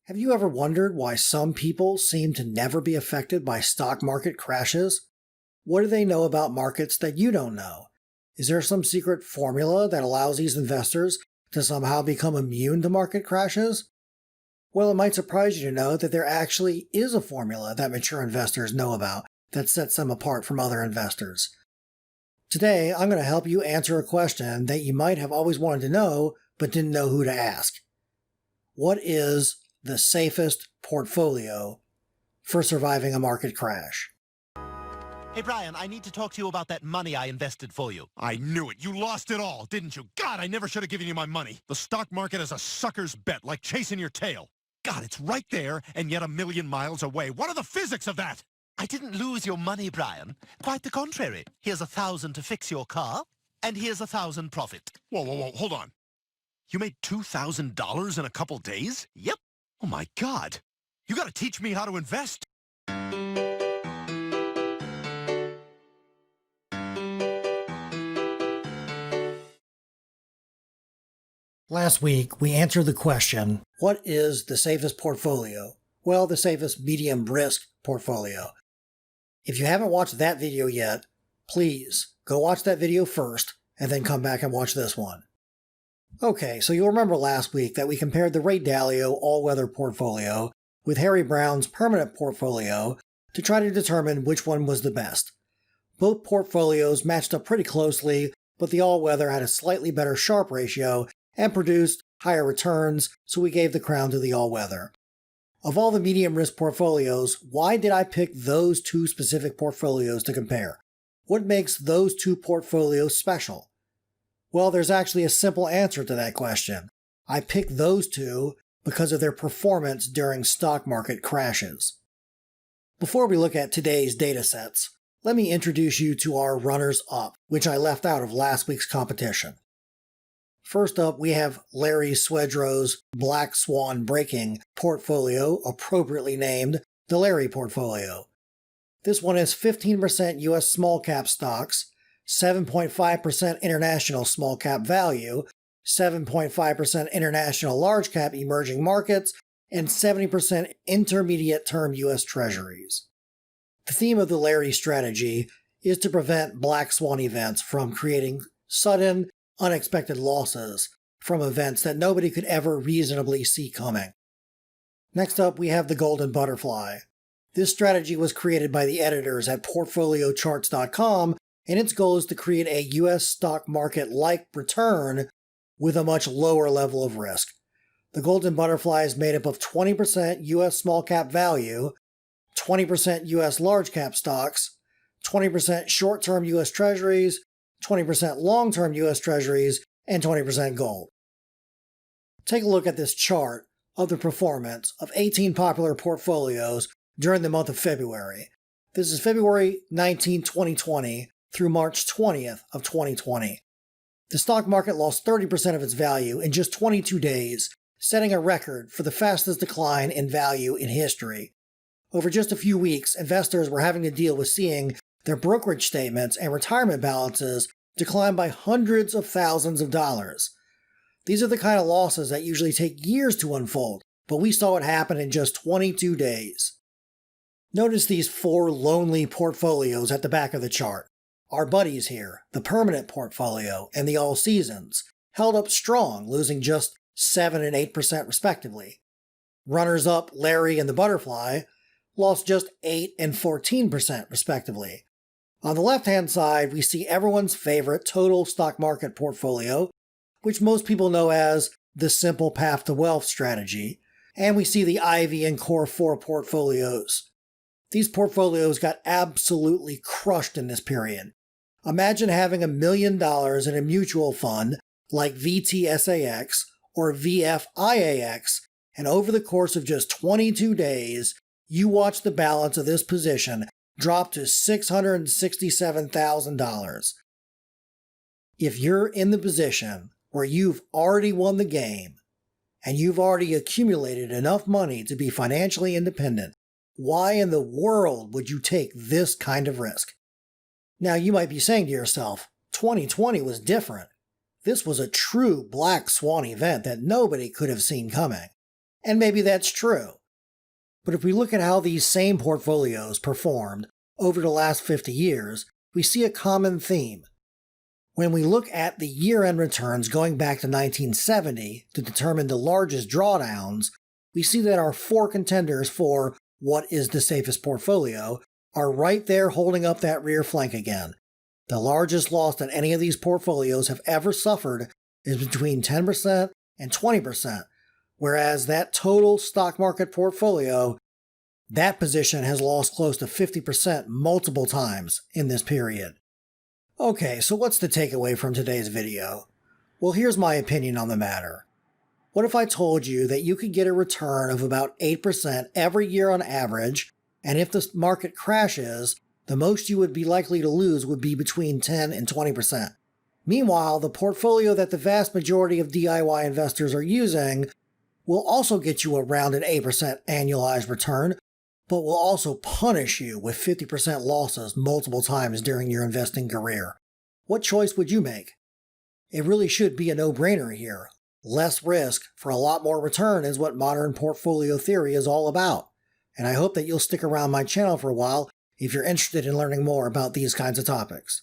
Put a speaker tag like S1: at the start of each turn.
S1: Have you ever wondered why some people seem to never be affected by stock market crashes? What do they know about markets that you don't know? Is there some secret formula that allows these investors to somehow become immune to market crashes? Well, it might surprise you to know that there actually is a formula that mature investors know about that sets them apart from other investors. Today, I'm going to help you answer a question that you might have always wanted to know but didn't know who to ask. What is the safest portfolio for surviving a market crash?
S2: Hey, Brian, I need to talk to you about that money I invested for you.
S3: I knew it. You lost it all, didn't you? God, I never should have given you my money. The stock market is a sucker's bet, like chasing your tail. God, it's right there and yet a million miles away. What are the physics of that?
S2: I didn't lose your money, Brian. Quite the contrary. Here's $1,000 to fix your car, and here's $1,000 profit.
S3: Whoa, hold on. You made $2,000 in a couple days?
S2: Yep.
S3: Oh my God. You gotta teach me how to invest.
S1: Last week, we answered the question, what is the safest portfolio? Well, the safest medium risk portfolio. If you haven't watched that video yet, please go watch that video first and then come back and watch this one. Okay, so you'll remember last week that we compared the Ray Dalio all-weather portfolio with Harry Brown's permanent portfolio to try to determine which one was the best. Both portfolios matched up pretty closely, but the all-weather had a slightly better Sharpe ratio and produced higher returns, so we gave the crown to the all-weather. Of all the medium risk portfolios, why did I pick those two specific portfolios to compare? What makes those two portfolios special? Well, there's actually a simple answer to that question. I picked those two because of their performance during stock market crashes. Before we look at today's data sets, let me introduce you to our runners-up, which I left out of last week's competition. First up, we have Larry Swedrow's Black Swan Breaking portfolio, appropriately named the Larry portfolio. This one is 15% U.S. small cap stocks, 7.5% international small cap value, 7.5% international large cap emerging markets, and 70% intermediate term U.S. treasuries. The theme of the Larry strategy is to prevent black swan events from creating sudden, unexpected losses from events that nobody could ever reasonably see coming. Next up, we have the Golden Butterfly. This strategy was created by the editors at PortfolioCharts.com, and its goal is to create a U.S. stock market-like return with a much lower level of risk. The Golden Butterfly is made up of 20% U.S. small cap value, 20% U.S. large cap stocks, 20% short-term U.S. treasuries, 20% long-term U.S. treasuries, and 20% gold. Take a look at this chart of the performance of 18 popular portfolios during the month of February. This is February 19, 2020 through March 20th of 2020. The stock market lost 30% of its value in just 22 days, setting a record for the fastest decline in value in history. Over just a few weeks, investors were having to deal with seeing their brokerage statements and retirement balances decline by hundreds of thousands of dollars. These are the kind of losses that usually take years to unfold, but we saw it happen in just 22 days. Notice these four lonely portfolios at the back of the chart. Our buddies here, the permanent portfolio and the all seasons, held up strong, losing just 7 and 8% respectively. Runners-up Larry and the Butterfly lost just 8 and 14% respectively. On the left-hand side, we see everyone's favorite total stock market portfolio, which most people know as the Simple Path to Wealth strategy, and we see the Ivy and Core 4 portfolios. These portfolios got absolutely crushed in this period. Imagine having $1 million in a mutual fund like VTSAX or VFIAX, and over the course of just 22 days, you watch the balance of this position drop to $667,000. If you're in the position where you've already won the game and you've already accumulated enough money to be financially independent, why in the world would you take this kind of risk? Now you might be saying to yourself, 2020 was different. This was a true black swan event that nobody could have seen coming. And maybe that's true. But if we look at how these same portfolios performed over the last 50 years, we see a common theme. When we look at the year-end returns going back to 1970 to determine the largest drawdowns, we see that our 4 contenders for what is the safest portfolio are right there holding up that rear flank again. The largest loss that any of these portfolios have ever suffered is between 10% and 20%, whereas that total stock market portfolio, that position has lost close to 50% multiple times in this period. Okay, so what's the takeaway from today's video? Well, here's my opinion on the matter. What if I told you that you could get a return of about 8% every year on average, and if the market crashes, the most you would be likely to lose would be between 10 and 20%. Meanwhile, the portfolio that the vast majority of DIY investors are using will also get you around an 8% annualized return, but will also punish you with 50% losses multiple times during your investing career. What choice would you make? It really should be a no-brainer here. Less risk for a lot more return is what modern portfolio theory is all about. And I hope that you'll stick around my channel for a while if you're interested in learning more about these kinds of topics.